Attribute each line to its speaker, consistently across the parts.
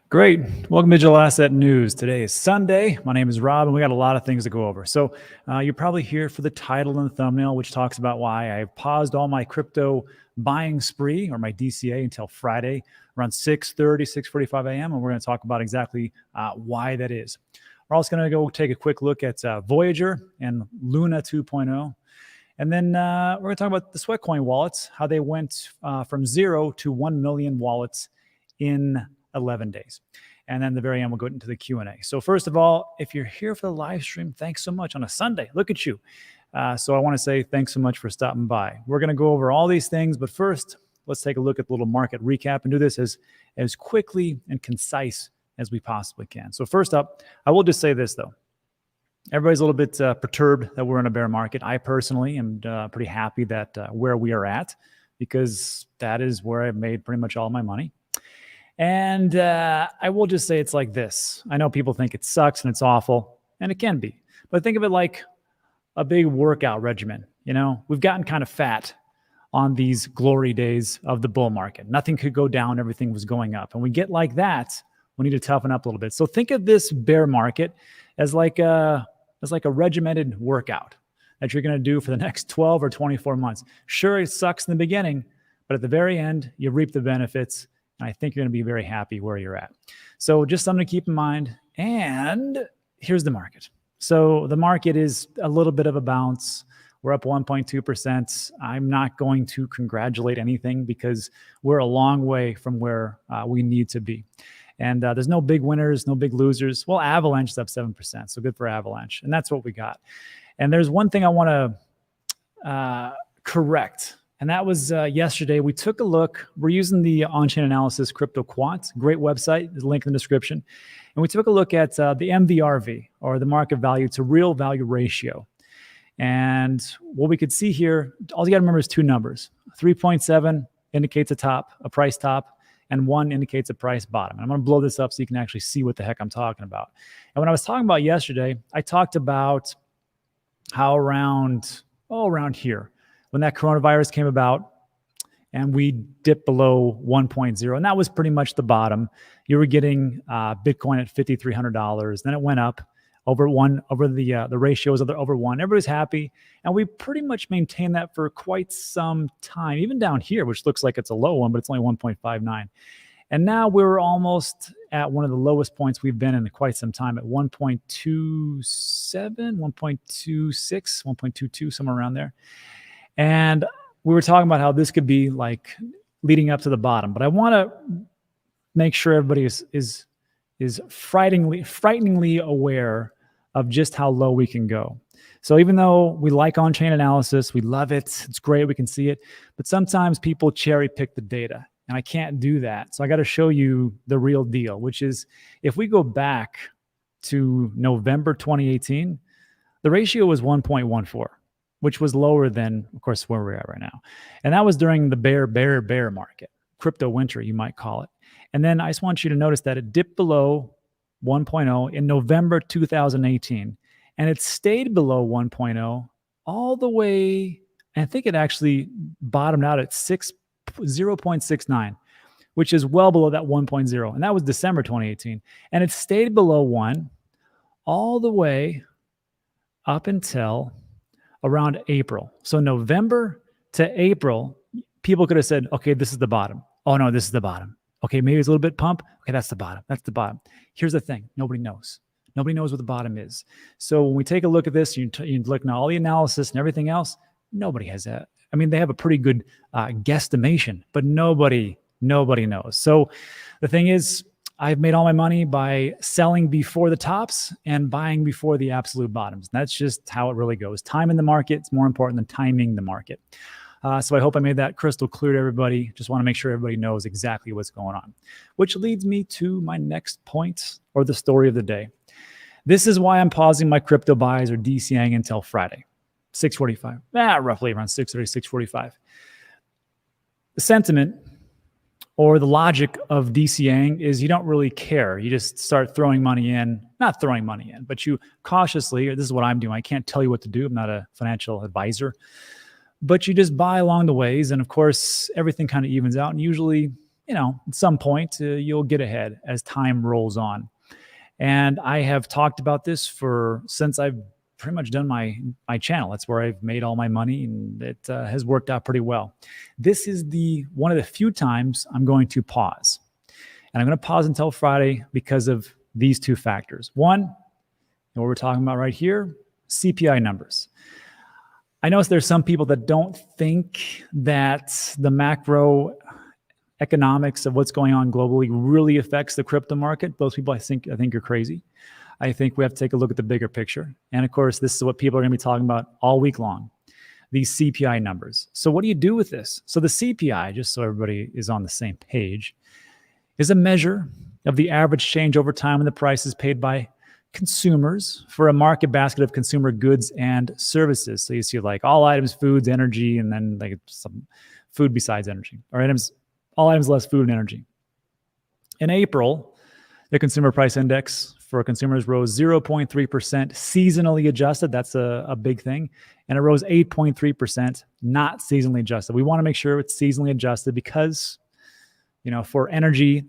Speaker 1: Great. Welcome to Digital Asset News. Today is Sunday. My name is Rob, and we got a lot of things to go over. So you're probably here for the title and the thumbnail, which talks about why I've paused all my crypto buying spree, or my DCA, until Friday around 6:30, 6:45 a.m. And we're going to talk about exactly why that is. We're also going to go take a quick look at Voyager and Luna 2.0. And then we're going to talk about the SWEATCOIN wallets, how they went from 0 to 1 million wallets in 11 days. And then at the very end, we'll go into the Q&A. So first of all, if you're here for the live stream, thanks so much on a Sunday. Look at you. So I want to say thanks so much for stopping by. We're going to go over all these things, but first, let's take a look at the little market recap and do this as quickly and concise as we possibly can. So first up, I will just say this though. Everybody's a little bit perturbed that we're in a bear market. I personally am pretty happy that where we are at, because that is where I've made pretty much all my money. And I will just say it's like this. I know people think it sucks and it's awful, and it can be. But think of it like a big workout regimen. You know, we've gotten kind of fat on these glory days of the bull market. Nothing could go down. Everything was going up. And we get like that, we need to toughen up a little bit. So think of this bear market as like a regimented workout that you're going to do for the next 12 or 24 months. Sure, it sucks in the beginning, but at the very end, you reap the benefits. And I think you're going to be very happy where you're at. So just something to keep in mind. And here's the market. So the market is a little bit of a bounce. We're up 1.2%. I'm not going to congratulate anything because we're a long way from where we need to be. And there's no big winners, no big losers. Well, Avalanche is up 7%. So good for Avalanche. And that's what we got. And there's one thing I want to correct. And that was yesterday. We took a look. We're using the on-chain analysis CryptoQuant. Great website. There's a link in the description. And we took a look at the MVRV, or the market value to real value ratio. And what we could see here, all you got to remember is two numbers. 3.7 indicates a price top, and 1 indicates a price bottom. And I'm going to blow this up so you can actually see what the heck I'm talking about. And when I was talking about yesterday, I talked about how around here, when that coronavirus came about and we dipped below 1.0, and that was pretty much the bottom. You were getting Bitcoin at $5,300. Then it went up over the ratios of over 1. Everybody's happy. And we pretty much maintained that for quite some time, even down here, which looks like it's a low one, but it's only 1.59. And now we're almost at one of the lowest points we've been in quite some time, at 1.27, 1.26, 1.22, somewhere around there. And we were talking about how this could be like leading up to the bottom. But I want to make sure everybody is frighteningly aware of just how low we can go. So even though we like on-chain analysis, we love it, it's great, we can see it, but sometimes people cherry pick the data, and I can't do that. So I got to show you the real deal, which is if we go back to November 2018, the ratio was 1.14. which was lower than, of course, where we're at right now. And that was during the bear market, crypto winter, you might call it. And then I just want you to notice that it dipped below 1.0 in November 2018. And it stayed below 1.0 all the way, and I think it actually bottomed out at 0.69, which is well below that 1.0. And that was December 2018. And it stayed below 1 all the way up until around April. So November to April, people could have said, okay, this is the bottom. Oh no, this is the bottom. Okay, maybe it's a little bit pump. Okay, that's the bottom. That's the bottom. Here's the thing. Nobody knows. Nobody knows what the bottom is. So when we take a look at this, you look at all the analysis and everything else, nobody has that. I mean, they have a pretty good guesstimation, but nobody knows. So the thing is, I've made all my money by selling before the tops and buying before the absolute bottoms. That's just how it really goes. Time in the market is more important than timing the market. So I hope I made that crystal clear to everybody. Just want to make sure everybody knows exactly what's going on, which leads me to my next point, or the story of the day. This is why I'm pausing my crypto buys or DCAing until Friday, 6:45, roughly around 6:30, 6:45. The sentiment, or the logic of DCAing, is you don't really care. You just start throwing money in, not throwing money in, but you cautiously, or this is what I'm doing. I can't tell you what to do. I'm not a financial advisor, but you just buy along the ways. And of course, everything kind of evens out. And usually at some point, you'll get ahead as time rolls on. And I have talked about this since I've pretty much done my channel. That's where I've made all my money, and it has worked out pretty well. This is one of the few times I'm going to pause. And I'm going to pause until Friday because of these two factors. One, what we're talking about right here, CPI numbers. I notice there's some people that don't think that the macro economics of what's going on globally really affects the crypto market. Those people, I think you're crazy. I think we have to take a look at the bigger picture. And of course, this is what people are going to be talking about all week long, these CPI numbers. So what do you do with this? So the CPI, just so everybody is on the same page, is a measure of the average change over time in the prices paid by consumers for a market basket of consumer goods and services. So you see like all items, foods, energy, and then like some food besides energy, or all items less food and energy. In April, the consumer price index for consumers rose 0.3% seasonally adjusted. That's a big thing. And it rose 8.3% not seasonally adjusted. We want to make sure it's seasonally adjusted because for energy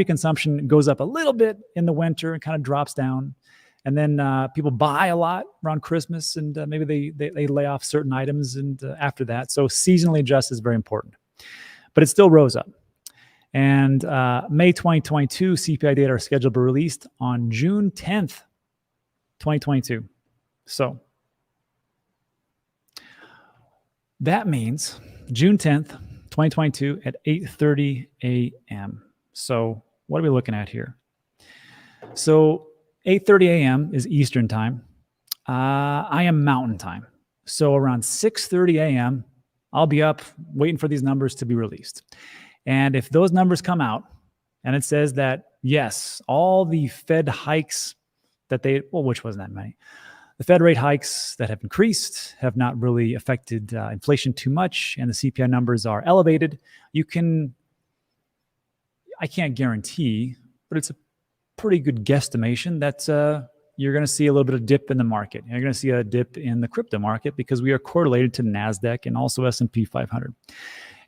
Speaker 1: consumption goes up a little bit in the winter and kind of drops down. And then people buy a lot around Christmas, and maybe they lay off certain items and after that. So seasonally adjusted is very important. But it still rose up. And May 2022 CPI data are scheduled to be released on June 10th, 2022. So that means June 10th, 2022 at 8:30 a.m. So what are we looking at here? So 8:30 a.m. is Eastern time. I am Mountain time. So around 6:30 a.m., I'll be up waiting for these numbers to be released. And if those numbers come out and it says that, yes, all the Fed hikes which wasn't that many, the Fed rate hikes that have increased have not really affected inflation too much, and the CPI numbers are elevated, I can't guarantee, but it's a pretty good guesstimation that you're going to see a little bit of dip in the market. You're going to see a dip in the crypto market because we are correlated to NASDAQ and also S&P 500.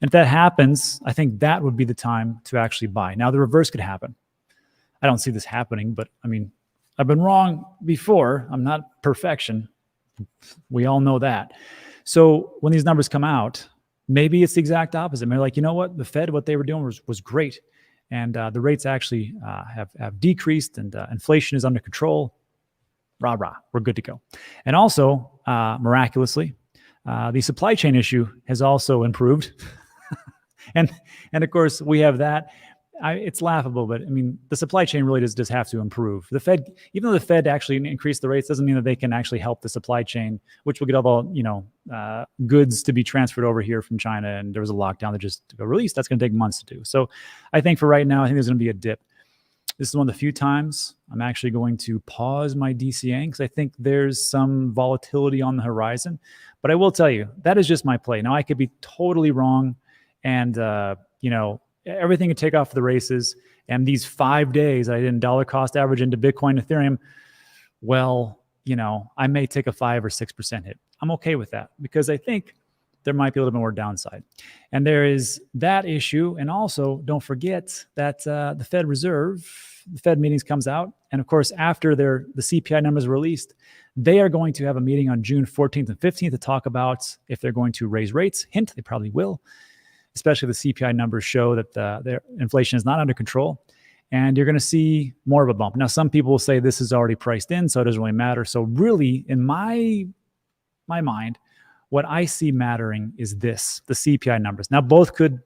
Speaker 1: And if that happens, I think that would be the time to actually buy. Now, the reverse could happen. I don't see this happening, but I mean, I've been wrong before. I'm not perfection. We all know that. So when these numbers come out, maybe it's the exact opposite. Maybe like, you know what? The Fed, what they were doing was great. And the rates actually have decreased, and inflation is under control. Rah, rah, we're good to go. And also, miraculously, the supply chain issue has also improved. and of course, we have that. It's laughable, but I mean, the supply chain really does have to improve. The Fed, even though the Fed actually increased the rates, doesn't mean that they can actually help the supply chain, which will get all the goods to be transferred over here from China. And there was a lockdown that just got released. That's going to take months to do. So I think for right now, I think there's going to be a dip. This is one of the few times I'm actually going to pause my DCA because I think there's some volatility on the horizon. But I will tell you, that is just my play. Now, I could be totally wrong, and everything could take off the races. And these 5 days I didn't dollar cost average into Bitcoin, Ethereum, I may take a 5 or 6% hit. I'm okay with that because I think there might be a little bit more downside. And there is that issue. And also, don't forget that the Fed Reserve, the Fed meetings comes out. And of course, after the CPI numbers are released, they are going to have a meeting on June 14th and 15th to talk about if they're going to raise rates. Hint, they probably will, especially if the CPI numbers show that their inflation is not under control. And you're going to see more of a bump. Now, some people will say this is already priced in, so it doesn't really matter. So really, in my mind, what I see mattering is the CPI numbers. Now, both could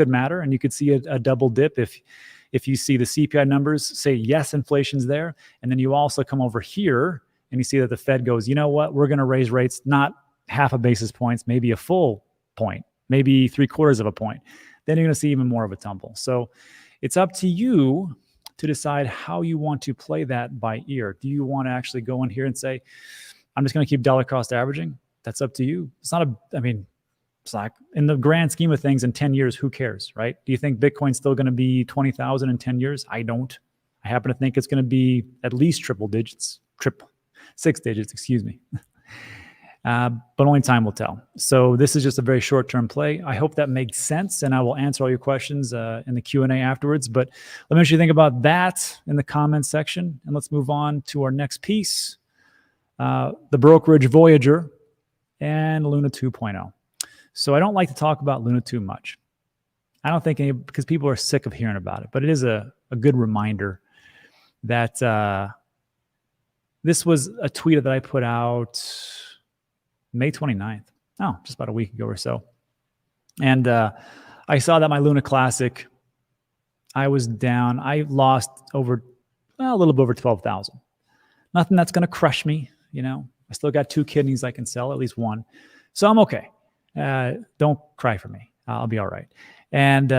Speaker 1: matter, and you could see a double dip if you see the CPI numbers say, yes, inflation's there, and then you also come over here and you see that the Fed goes, you know what, we're going to raise rates, not half a basis points, maybe a full point, maybe 3/4 of a point. Then you're going to see even more of a tumble. So it's up to you to decide how you want to play that by ear. Do you want to actually go in here and say, I'm just going to keep dollar cost averaging? That's up to you. It's like in the grand scheme of things, in 10 years, who cares, right? Do you think Bitcoin's still going to be 20,000 in 10 years? I don't. I happen to think it's going to be at least 6 digits, excuse me. but only time will tell. So this is just a very short-term play. I hope that makes sense, and I will answer all your questions in the Q&A afterwards. But let me know what you think about that in the comments section, and let's move on to our next piece, the brokerage Voyager and Luna 2.0. So I don't like to talk about Luna too much. I don't think because people are sick of hearing about it, but it is a good reminder that this was a tweet that I put out May 29th. Oh, just about a week ago or so. And I saw that my Luna Classic, I was down. I lost a little bit over 12,000. Nothing that's going to crush me. I still got 2 kidneys I can sell, at least one. So I'm okay. Don't cry for me. I'll be all right. And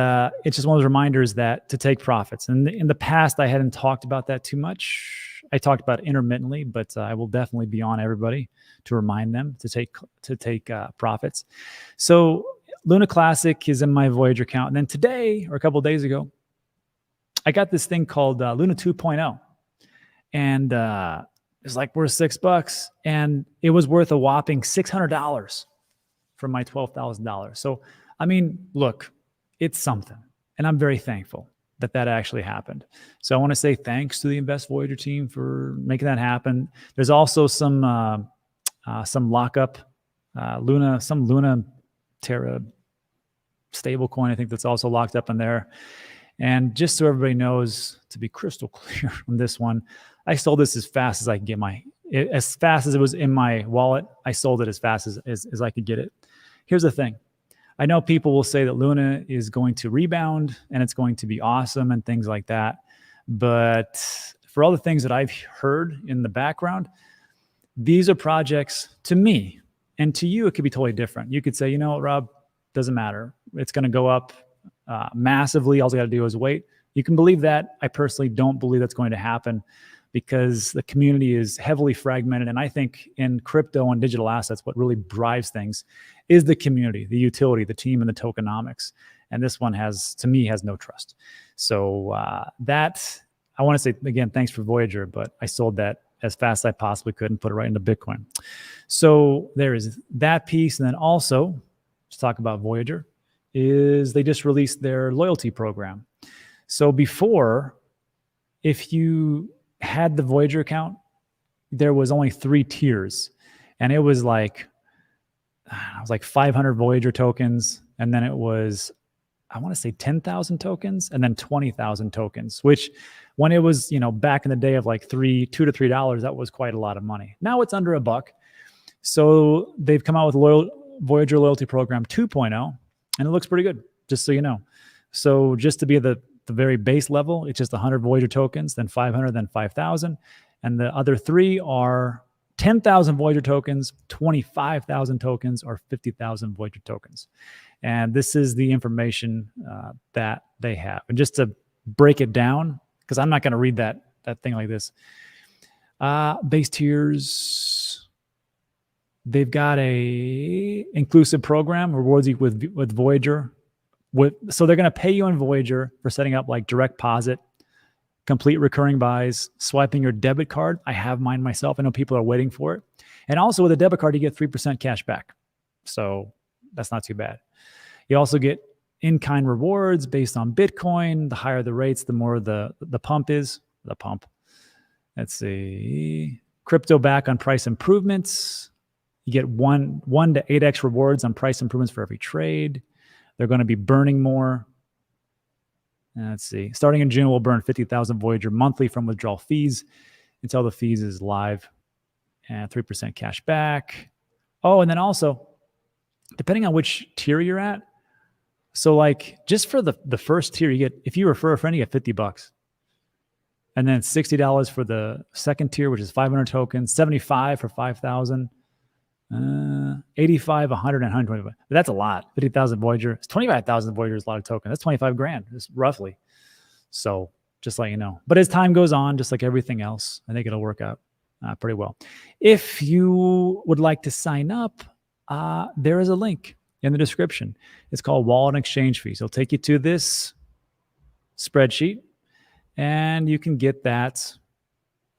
Speaker 1: it's just one of those reminders that to take profits. And in the past, I hadn't talked about that too much. I talked about it intermittently, but I will definitely be on everybody to remind them to take profits. So Luna Classic is in my Voyager account. And then today, or a couple of days ago, I got this thing called Luna 2.0. And it's like worth $6. And it was worth a whopping $600 for my $12,000. So, I mean, look, it's something. And I'm very thankful that actually happened. So I want to say thanks to the Invest Voyager team for making that happen. There's also some lockup, some Luna Terra stablecoin, I think that's also locked up in there. And just so everybody knows, to be crystal clear on this one, I sold this as fast as I can get as fast as it was in my wallet. I sold it as fast as I could get it. Here's the thing. I know people will say that Luna is going to rebound and it's going to be awesome and things like that. But for all the things that I've heard in the background, these are projects to me, and to you, it could be totally different. You could say, you know what, Rob, doesn't matter. It's going to go up massively. All you got to do is wait. You can believe that. I personally don't believe that's going to happen because the community is heavily fragmented. And I think in crypto and digital assets, what really drives things is the community, the utility, the team, and the tokenomics. And this one to me, has no trust. So I want to say, again, thanks for Voyager, but I sold that as fast as I possibly could and put it right into Bitcoin. So there is that piece. And then also, let's talk about Voyager, is they just released their loyalty program. So before, if you had the Voyager account, there was only 3 tiers, and it was like 500 Voyager tokens, and then it was, I want to say 10,000 tokens, and then 20,000 tokens, which when it was, back in the day of like $2 to $3, that was quite a lot of money. Now it's under $1. So they've come out with Voyager Loyalty Program 2.0, and it looks pretty good, just so you know. So just to be the very base level, it's just 100 Voyager tokens, then 500, then 5,000. And the other 3 are 10,000 Voyager tokens, 25,000 tokens, or 50,000 Voyager tokens. And this is the information that they have. And just to break it down, because I'm not going to read that thing like this. Base tiers, they've got a inclusive program, rewards you with Voyager. So they're going to pay you in Voyager for setting up like direct deposit, complete recurring buys, swiping your debit card. I have mine myself. I know people are waiting for it. And also with a debit card, you get 3% cash back. So that's not too bad. You also get in-kind rewards based on Bitcoin. The higher the rates, the more the pump is. The pump. Let's see. Crypto back on price improvements. You get 1 to 8x rewards on price improvements for every trade. They're going to be burning more. Let's see. Starting in June, we'll burn 50,000 Voyager monthly from withdrawal fees until the fees is live. And 3% cash back. Oh, and then also, depending on which tier you're at, so like just for the first tier, you get, if you refer a friend, you get $50. And then $60 for the second tier, which is 500 tokens, 75 for 5,000, 85, 100, and 125. But that's a lot. 50,000 Voyager. It's 25,000 Voyager is a lot of tokens. That's 25 grand, just roughly. So just let you know. But as time goes on, just like everything else, I think it'll work out pretty well. If you would like to sign up, there is a link in the description. It's called Wallet and Exchange Fees. It'll take you to this spreadsheet, and you can get that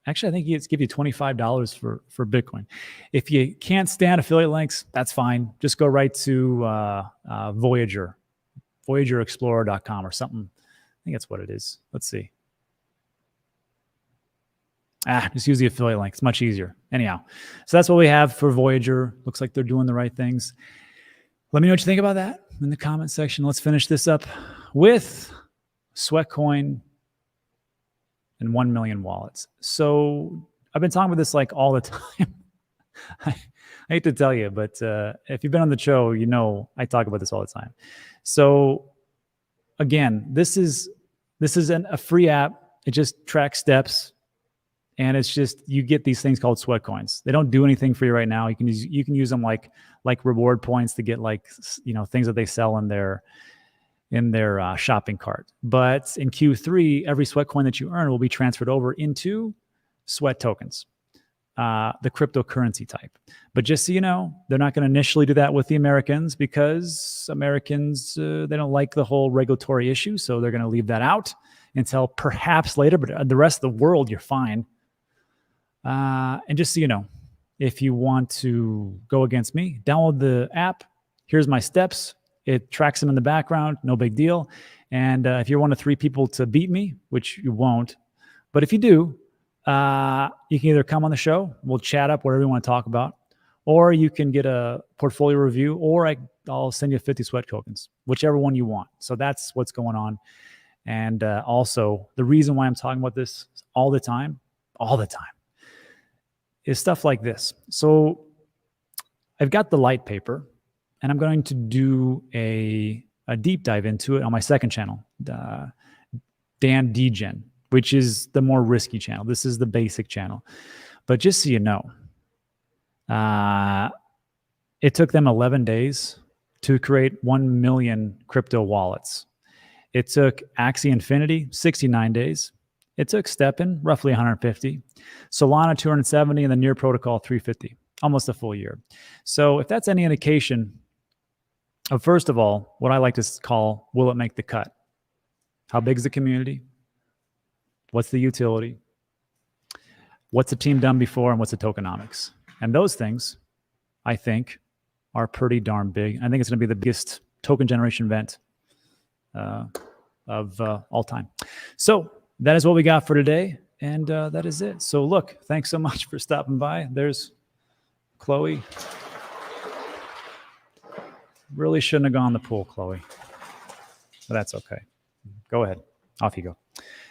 Speaker 1: Actually, I think it's give you $25 for Bitcoin. If you can't stand affiliate links, that's fine. Just go right to Voyager, VoyagerExplorer.com or something. I think that's what it is. Let's see. Just use the affiliate link. It's much easier. Anyhow, so that's what we have for Voyager. Looks like they're doing the right things. Let me know what you think about that in the comment section. Let's finish this up with SWEATCOIN and 1 million wallets. So I've been talking about this like all the time. I hate to tell you, but if you've been on the show, you know I talk about this all the time. So again, this is a free app. It just tracks steps. And it's just, you get these things called SWEATCOINs. They don't do anything for you right now. You can use them like reward points to get like, you know, things that they sell in their shopping cart. But in Q3, every SWEATCOIN that you earn will be transferred over into sweat tokens, the cryptocurrency type. But just so you know, they're not going to initially do that with the Americans because Americans, they don't like the whole regulatory issue. So they're going to leave that out until perhaps later. But the rest of the world, you're fine. And just so you know, if you want to go against me, download the app. Here's my steps. It tracks them in the background. No big deal. And if you're one of 3 people to beat me, which you won't, but if you do, you can either come on the show, we'll chat up whatever you want to talk about, or you can get a portfolio review, or I'll send you 50 sweat tokens, whichever one you want. So that's what's going on. And also, the reason why I'm talking about this all the time, is stuff like this. So I've got the light paper, and I'm going to do a deep dive into it on my second channel, Dan Degen, which is the more risky channel. This is the basic channel. But just so you know, it took them 11 days to create 1 million crypto wallets. It took Axie Infinity 69 days. It took STEPN roughly 150, Solana 270, and the Near Protocol 350, almost a full year. So if that's any indication of, first of all, what I like to call, will it make the cut? How big is the community? What's the utility? What's the team done before, and what's the tokenomics? And those things, I think, are pretty darn big. I think it's going to be the biggest token generation event of all time. So that is what we got for today, and that is it. So look, thanks so much for stopping by. There's Chloe. Really shouldn't have gone in the pool, Chloe. But that's okay. Go ahead. Off you go.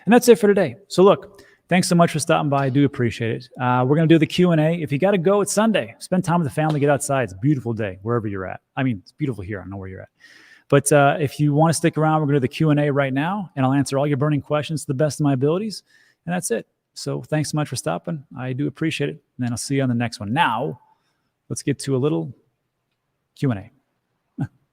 Speaker 1: And that's it for today. So look, thanks so much for stopping by. I do appreciate it. We're going to do the Q&A. If you got to go, it's Sunday. Spend time with the family. Get outside. It's a beautiful day, wherever you're at. I mean, it's beautiful here. I know where you're at. But if you want to stick around, we're going to do the Q&A right now, and I'll answer all your burning questions to the best of my abilities. And that's it. So thanks so much for stopping. I do appreciate it. And then I'll see you on the next one. Now, let's get to a little Q&A.